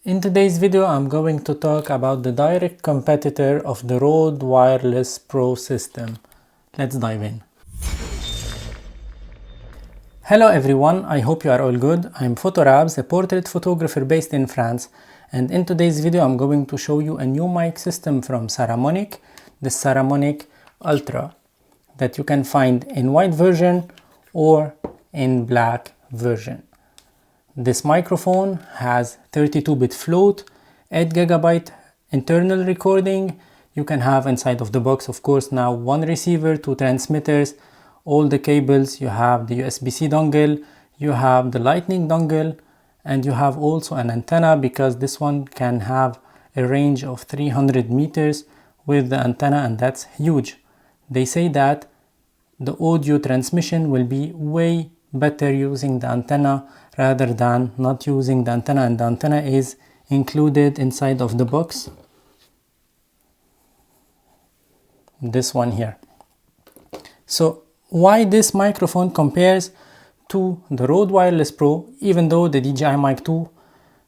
In today's video, I'm going to talk about the direct competitor of the Rode Wireless Pro system. Let's dive in. Hello everyone, I hope you are all good. I'm Photorabs, a portrait photographer based in France, and in today's video I'm going to show you a new mic system from Saramonic, the Saramonic Ultra, that you can find in white version or in black version. This microphone has 32-bit float, 8GB internal recording. You can have inside of the box, of course, now one receiver, two transmitters, all the cables. You have the USB-C dongle, you have the lightning dongle, and you have also an antenna, because this one can have a range of 300 meters with the antenna, and that's huge. They say that the audio transmission will be way better using the antenna rather than not using the antenna, and the antenna is included inside of the box, this one here. So why this microphone compares to the Rode Wireless Pro, even though the DJI Mic 2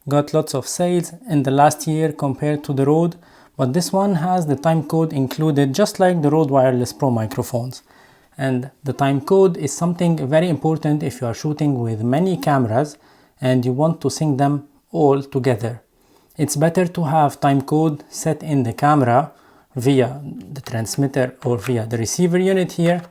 got lots of sales in the last year compared to the Rode, but this one has the timecode included just like the Rode Wireless Pro microphones. And the timecode is something very important if you are shooting with many cameras and you want to sync them all together. It's better to have timecode set in the camera via the transmitter or via the receiver unit here,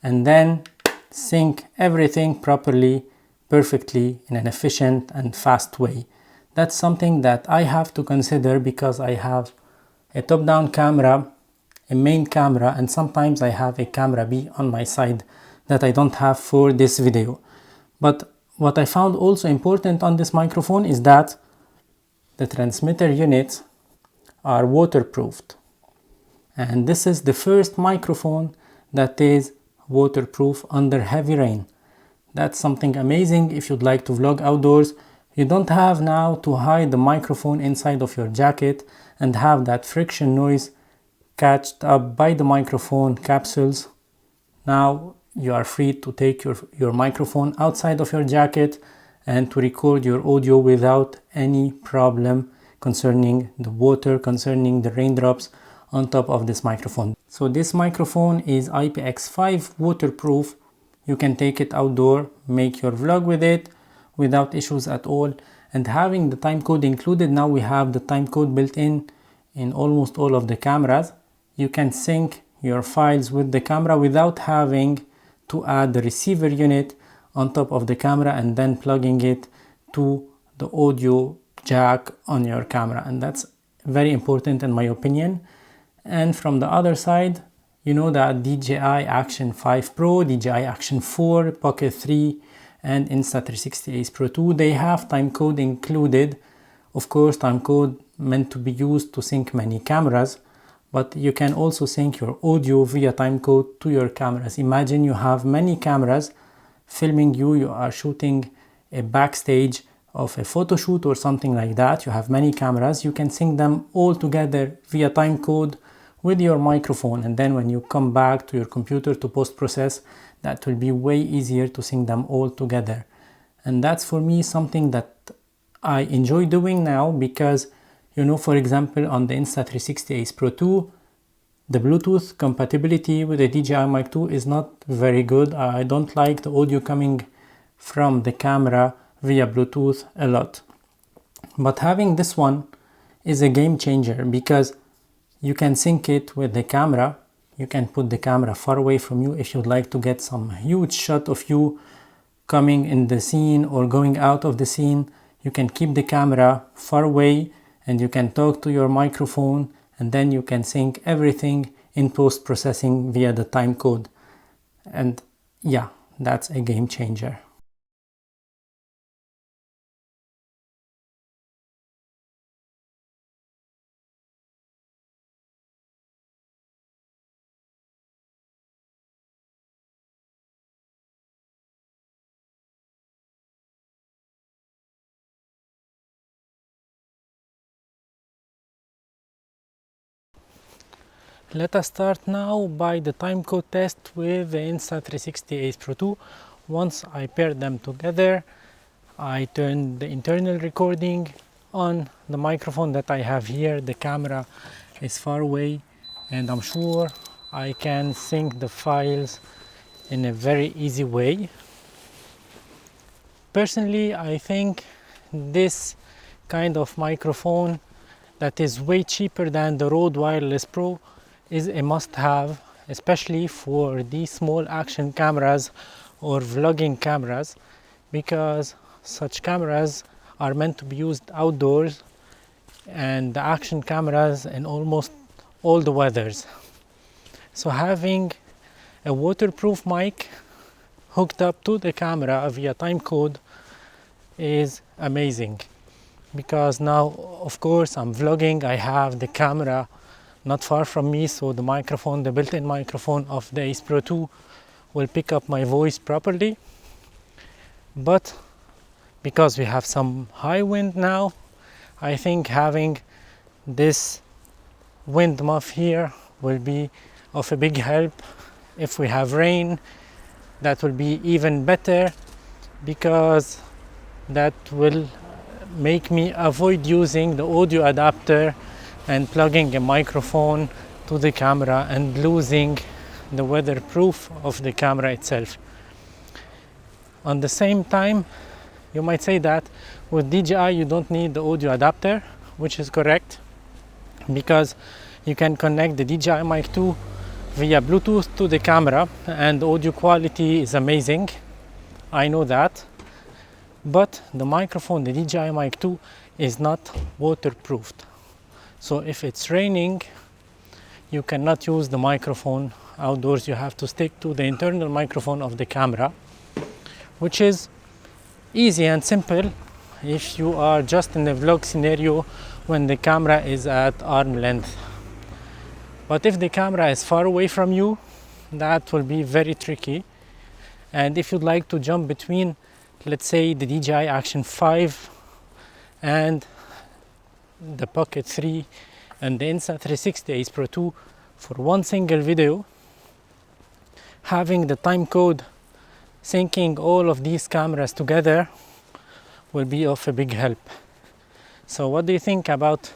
and then sync everything properly, perfectly, in an efficient and fast way. That's something that I have to consider because I have a top-down camera, a main camera, and sometimes I have a camera B on my side that I don't have for this video. But what I found also important on this microphone is that the transmitter units are waterproofed, and this is the first microphone that is waterproof under heavy rain. That's something amazing. If you'd like to vlog outdoors, you don't have now to hide the microphone inside of your jacket and have that friction noise catched up by the microphone capsules. Now you are free to take your microphone outside of your jacket and to record your audio without any problem concerning the water, concerning the raindrops on top of this microphone. So this microphone is IPX5 waterproof. You can take it outdoor, make your vlog with it without issues at all. And having the timecode included, now we have the timecode built in almost all of the cameras. You can sync your files with the camera without having to add the receiver unit on top of the camera and then plugging it to the audio jack on your camera, and that's very important in my opinion. And from the other side, you know that DJI Action 5 Pro, DJI Action 4, Pocket 3 and Insta360 Ace Pro 2, they have timecode included. Of course, timecode meant to be used to sync many cameras, but you can also sync your audio via timecode to your cameras. Imagine you have many cameras filming you, you are shooting a backstage of a photo shoot or something like that. You have many cameras, you can sync them all together via timecode with your microphone, and then when you come back to your computer to post-process, that will be way easier to sync them all together. And that's for me something that I enjoy doing now, because you know, for example, on the Insta360 Ace Pro 2, the Bluetooth compatibility with the DJI Mic 2 is not very good. I don't like the audio coming from the camera via Bluetooth a lot. But having this one is a game changer, because you can sync it with the camera. You can put the camera far away from you if you'd like to get some huge shot of you coming in the scene or going out of the scene. You can keep the camera far away and you can talk to your microphone, and then you can sync everything in post-processing via the timecode. And yeah, that's a game changer. Let us start now by the timecode test with the Insta360 Ace Pro 2. Once I paired them together, I turned the internal recording on the microphone that I have here, the camera is far away, and I'm sure I can sync the files in a very easy way. Personally, I think this kind of microphone that is way cheaper than the Rode Wireless Pro is a must-have, especially for these small action cameras or vlogging cameras, because such cameras are meant to be used outdoors, and the action cameras in almost all the weathers. So having a waterproof mic hooked up to the camera via timecode is amazing, because now of course I'm vlogging, I have the camera not far from me, so the microphone, the built-in microphone of the Ace Pro 2 will pick up my voice properly. But because we have some high wind now, I think having this wind muff here will be of a big help. If we have rain, that will be even better, because that will make me avoid using the audio adapter and plugging a microphone to the camera and losing the weatherproof of the camera itself. On the same time, you might say that with DJI you don't need the audio adapter, which is correct, because you can connect the DJI Mic 2 via Bluetooth to the camera and the audio quality is amazing. I know that. But the microphone, the DJI Mic 2, is not waterproofed. So if it's raining, you cannot use the microphone outdoors. You have to stick to the internal microphone of the camera, which is easy and simple if you are just in a vlog scenario when the camera is at arm length. But if the camera is far away from you, that will be very tricky. And if you'd like to jump between, let's say, the DJI Action 5 and the Pocket 3 and the Insta360 Ace Pro 2 for one single video, having the timecode syncing all of these cameras together will be of a big help. So what do you think about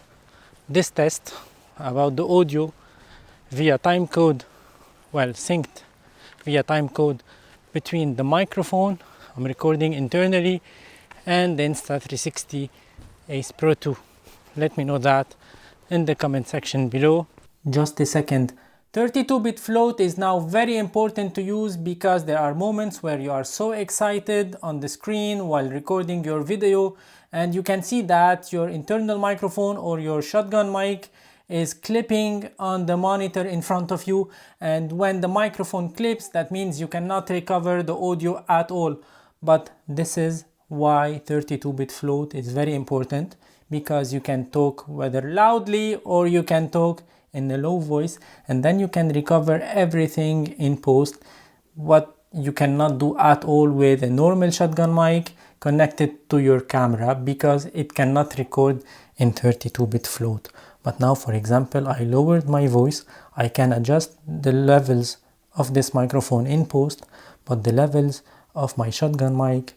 this test, about the audio via timecode, well, synced via timecode between the microphone I'm recording internally and the Insta360 Ace Pro 2? Let me know that in the comment section below. Just a second. 32-bit float is now very important to use, because there are moments where you are so excited on the screen while recording your video and you can see that your internal microphone or your shotgun mic is clipping on the monitor in front of you, and when the microphone clips, that means you cannot recover the audio at all. But this is why 32-bit float is very important, because you can talk whether loudly or you can talk in a low voice, and then you can recover everything in post, what you cannot do at all with a normal shotgun mic connected to your camera, because it cannot record in 32-bit float. But now, for example, I lowered my voice, I can adjust the levels of this microphone in post, but the levels of my shotgun mic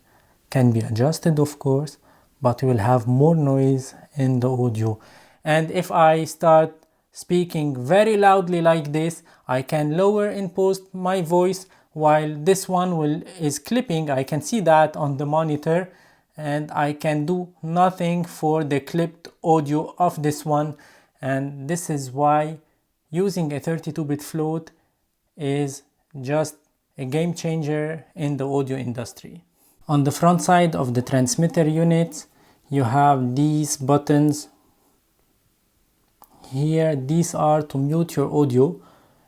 can be adjusted, of course, but you will have more noise in the audio. And if I start speaking very loudly like this, I can lower in post my voice while this one is clipping. I can see that on the monitor, and I can do nothing for the clipped audio of this one. And this is why using a 32-bit float is just a game changer in the audio industry. On the front side of the transmitter unit, you have these buttons here. These are to mute your audio.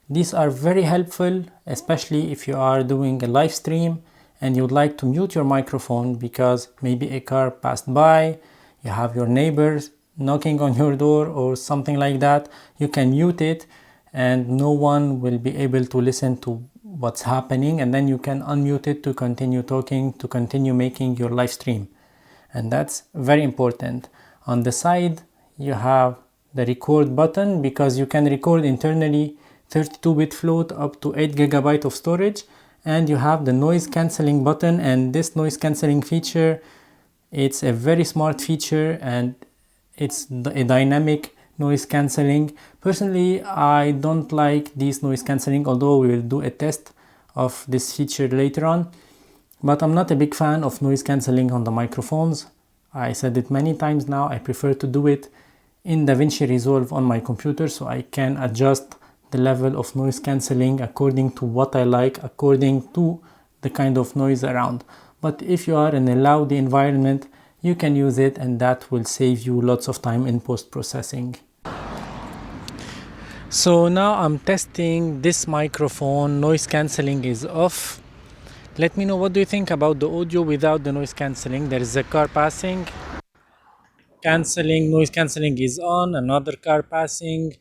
These are very helpful, especially if you are doing a live stream and you would like to mute your microphone because maybe a car passed by, you have your neighbors knocking on your door or something like that. You can mute it and no one will be able to listen to what's happening, and then you can unmute it to continue talking, to continue making your live stream. And that's very important. On the side you have the record button, because you can record internally 32-bit float up to 8 GB of storage, and you have the noise cancelling button. And this noise cancelling feature, it's a very smart feature, and it's a dynamic noise cancelling. Personally, I don't like this noise cancelling, although we will do a test of this feature later on. But I'm not a big fan of noise cancelling on the microphones. I said it many times now, I prefer to do it in DaVinci Resolve on my computer, so I can adjust the level of noise cancelling according to what I like, according to the kind of noise around. But if you are in a loud environment, you can use it, and that will save you lots of time in post-processing. So now I'm testing this microphone. Noise cancelling is off. Let me know, what do you think about the audio without the noise cancelling? There is a car passing. Noise cancelling is on. Another car passing.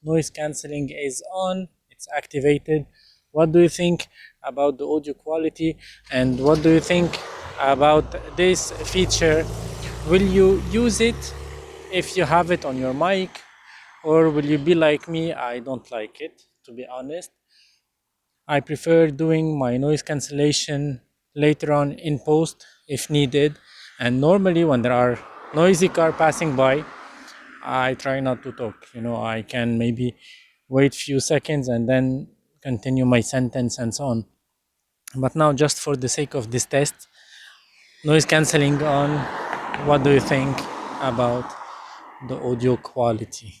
Noise cancelling is on. It's activated. What do you think about the audio quality, and what do you think about this feature? Will you use it if you have it on your mic, or will you be like me? I don't like it, to be honest. I prefer doing my noise cancellation later on in post if needed, and normally when there are noisy car passing by, I try not to talk. I can maybe wait few seconds and then continue my sentence and so on. But now, just for the sake of this test, noise cancelling on. What do you think about the audio quality?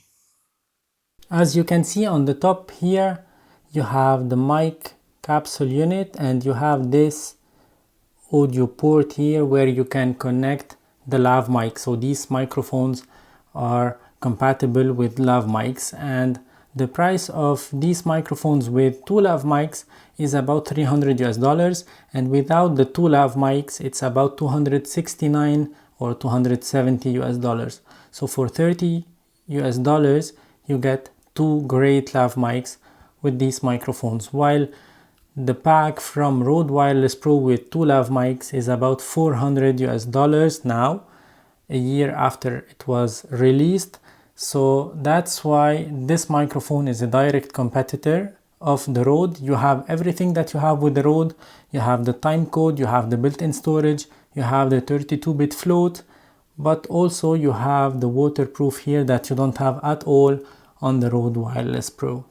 As you can see on the top here, you have the mic capsule unit, and you have this audio port here where you can connect the lav mic. So these microphones are compatible with lav mics, and the price of these microphones with two lav mics is about $300, and without the two lav mics it's about $269 or $270. So for $30 you get two great lav mics with these microphones, while the pack from Rode Wireless Pro with two lav mics is about $400 now, a year after it was released. So that's why this microphone is a direct competitor of the Rode. You have everything that you have with the Rode. You have the timecode, you have the built-in storage, you have the 32-bit float, but also you have the waterproof here that you don't have at all on the Rode Wireless Pro.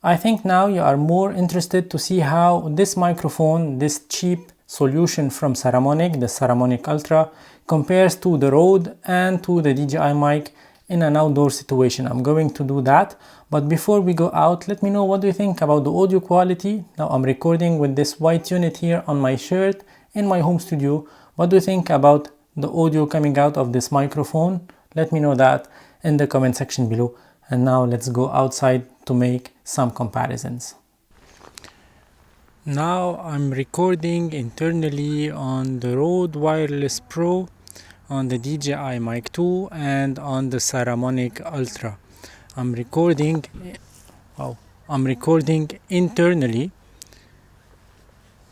I think now you are more interested to see how this microphone, this cheap solution from Saramonic, the Saramonic Ultra, compares to the Rode and to the DJI mic in an outdoor situation. I'm going to do that, but before we go out, let me know, what do you think about the audio quality? Now I'm recording with this white unit here on my shirt in my home studio. What do you think about the audio coming out of this microphone? Let me know that in the comment section below. And now let's go outside to make some comparisons. Now I'm recording internally on the Rode Wireless Pro, on the DJI Mic 2, and on the Saramonic Ultra. I'm recording internally.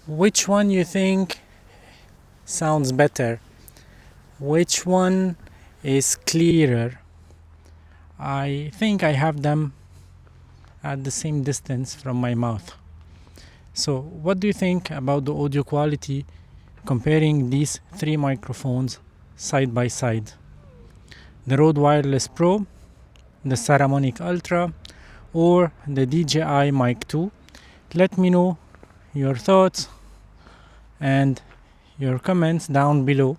Which one you think sounds better? Which one is clearer? I think I have them at the same distance from my mouth. So what do you think about the audio quality comparing these three microphones side by side? The Rode Wireless Pro, the Saramonic Ultra, or the DJI Mic 2? Let me know your thoughts and your comments down below.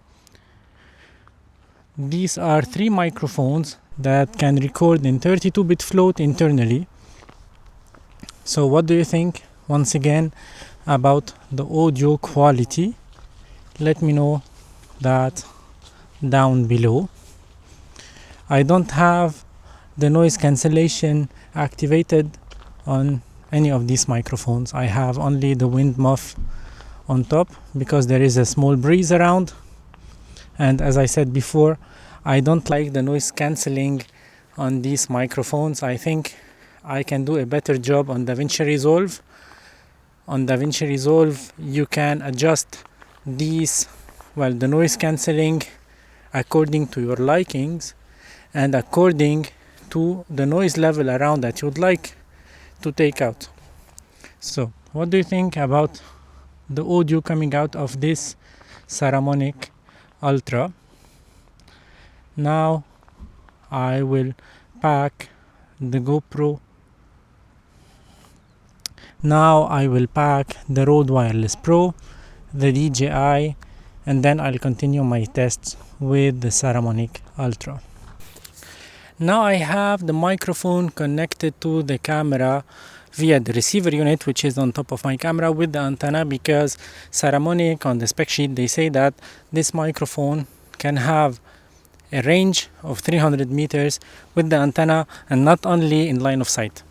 These are three microphones that can record in 32-bit float internally. So what do you think, once again, about the audio quality? Let me know that down below. I don't have the noise cancellation activated on any of these microphones. I have only the wind muff on top because there is a small breeze around, and as I said before, I don't like the noise cancelling on these microphones. I think I can do a better job on DaVinci Resolve. On DaVinci Resolve you can adjust the noise cancelling according to your likings and according to the noise level around that you'd like to take out. So what do you think about the audio coming out of this Saramonic Ultra? Now I will pack the GoPro. Now I will pack the Rode Wireless Pro, the DJI, and then I'll continue my tests with the Saramonic Ultra. Now I have the microphone connected to the camera via the receiver unit, which is on top of my camera, with the antenna, because Saramonic on the spec sheet they say that this microphone can have a range of 300 meters with the antenna and not only in line of sight.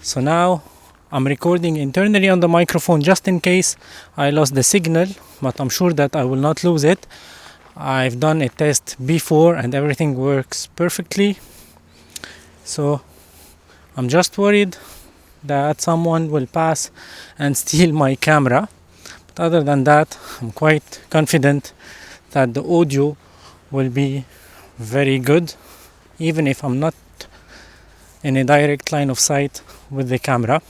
So now I'm recording internally on the microphone just in case I lost the signal, but I'm sure that I will not lose it. I've done a test before and everything works perfectly. So I'm just worried that someone will pass and steal my camera. But other than that, I'm quite confident that the audio will be very good, even if I'm not in a direct line of sight with the camera.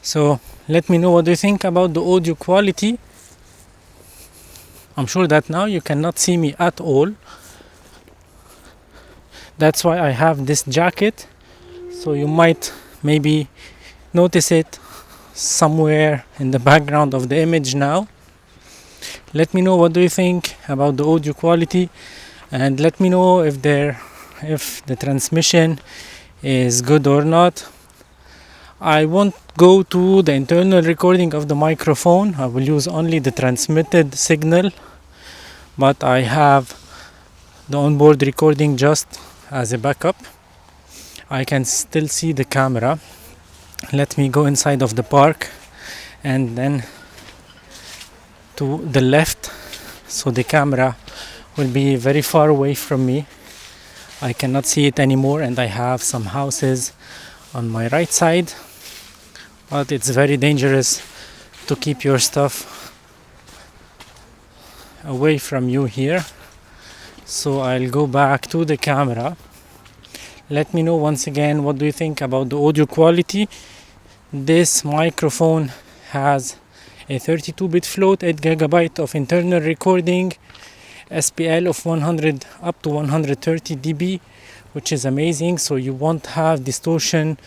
So let me know what you think about the audio quality. I'm sure that now you cannot see me at all. That's why I have this jacket, so you might maybe notice it somewhere in the background of the image now. Let me know what do you think about the audio quality, and let me know if the transmission is good or not. I won't go to the internal recording of the microphone. I will use only the transmitted signal, but I have the onboard recording just as a backup. I can still see the camera. Let me go inside of the park and then to the left, so the camera will be very far away from me. I cannot see it anymore, and I have some houses on my right side, but it's very dangerous to keep your stuff away from you here. So I'll go back to the camera. Let me know once again what do you think about the audio quality. This microphone has a 32-bit float, 8 GB of internal recording, SPL of 100 up to 130 dB, which is amazing, so you won't have distortion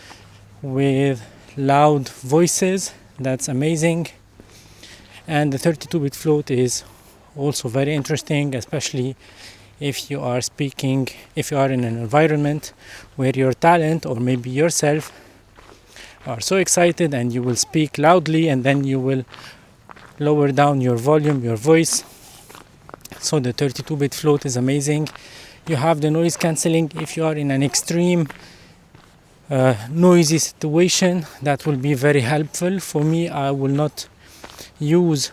with loud voices. That's amazing. And the 32-bit float is also very interesting, especially if you are in an environment where your talent or maybe yourself are so excited and you will speak loudly and then you will lower down your volume, your voice. So the 32-bit float is amazing. You have the noise cancelling if you are in an extreme noisy situation. That will be very helpful. For me, I will not use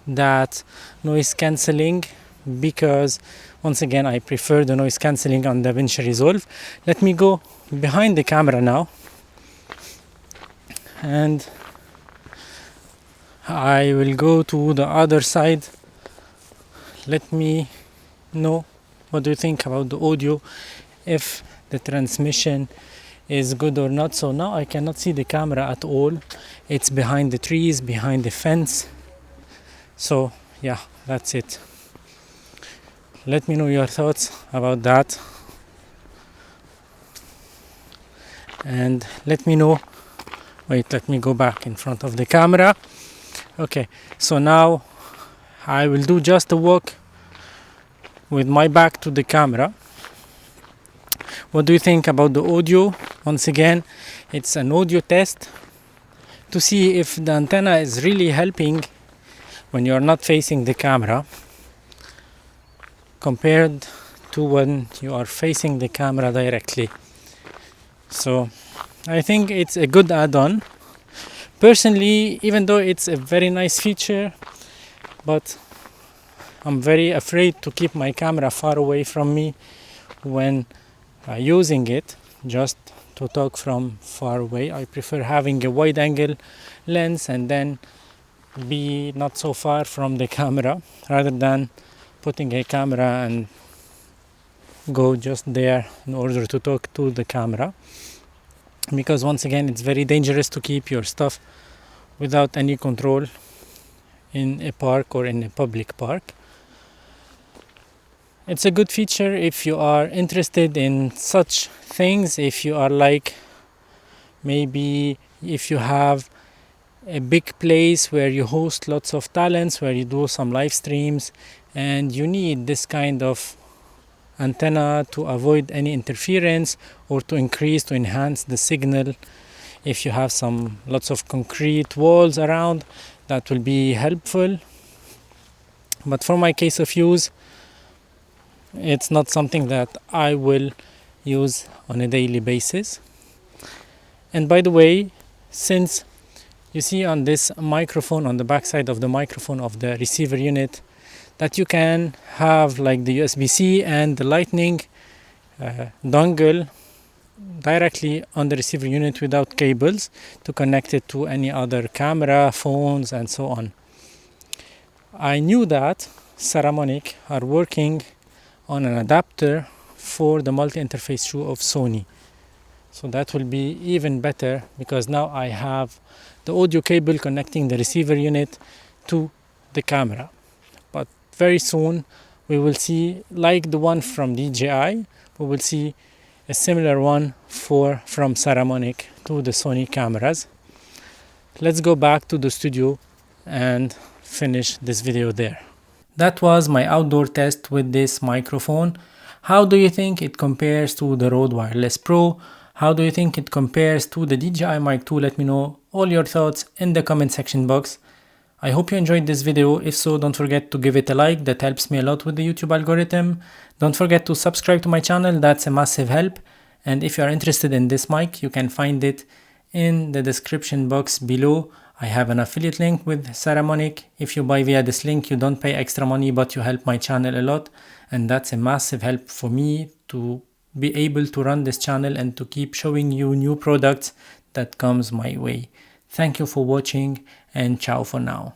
that noise cancelling because once again I prefer the noise cancelling on DaVinci Resolve. Let me go behind the camera now and I will go to the other side. Let me know what do you think about the audio, if the transmission is good or not. So now I cannot see the camera at all. It's behind the trees, behind the fence. So yeah, that's it. Let me know your thoughts about that, and let me know. Wait, let me go back in front of the camera. Okay, so now I will do just a walk with my back to the camera. What do you think about the audio? Once again, it's an audio test to see if the antenna is really helping when you're not facing the camera compared to when you are facing the camera directly. So I think it's a good add-on. Personally, even though it's a very nice feature, but I'm very afraid to keep my camera far away from me when using it, just to talk from far away. I prefer having a wide angle lens and then be not so far from the camera rather than putting a camera and go just there in order to talk to the camera, because once again it's very dangerous to keep your stuff without any control in a park or in a public park. It's a good feature if you are interested in such things, if you are like, maybe if you have a big place where you host lots of talents, where you do some live streams, and you need this kind of antenna to avoid any interference or to enhance the signal. If you have some lots of concrete walls around, that will be helpful. But for my case of use, it's not something that I will use on a daily basis. And by the way, since you see on this microphone, on the backside of the microphone of the receiver unit, that you can have like the USB-C and the lightning dongle directly on the receiver unit without cables to connect it to any other camera, phones, and so on. I knew that Saramonic are working on an adapter for the multi-interface shoe of Sony. So that will be even better, because now I have the audio cable connecting the receiver unit to the camera. But very soon we will see, like the one from DJI, we will see a similar one from Saramonic to the Sony cameras. Let's go back to the studio and finish this video there. That was my outdoor test with this microphone. How do you think it compares to the Rode Wireless Pro? How do you think it compares to the DJI Mic 2? Let me know all your thoughts in the comment section box. I hope you enjoyed this video. If so, don't forget to give it a like. That helps me a lot with the YouTube algorithm. Don't forget to subscribe to my channel. That's a massive help. And if you are interested in this mic, you can find it in the description box below. I have an affiliate link with Saramonic. If you buy via this link, you don't pay extra money, but you help my channel a lot. And that's a massive help for me to be able to run this channel and to keep showing you new products that comes my way. Thank you for watching, and ciao for now.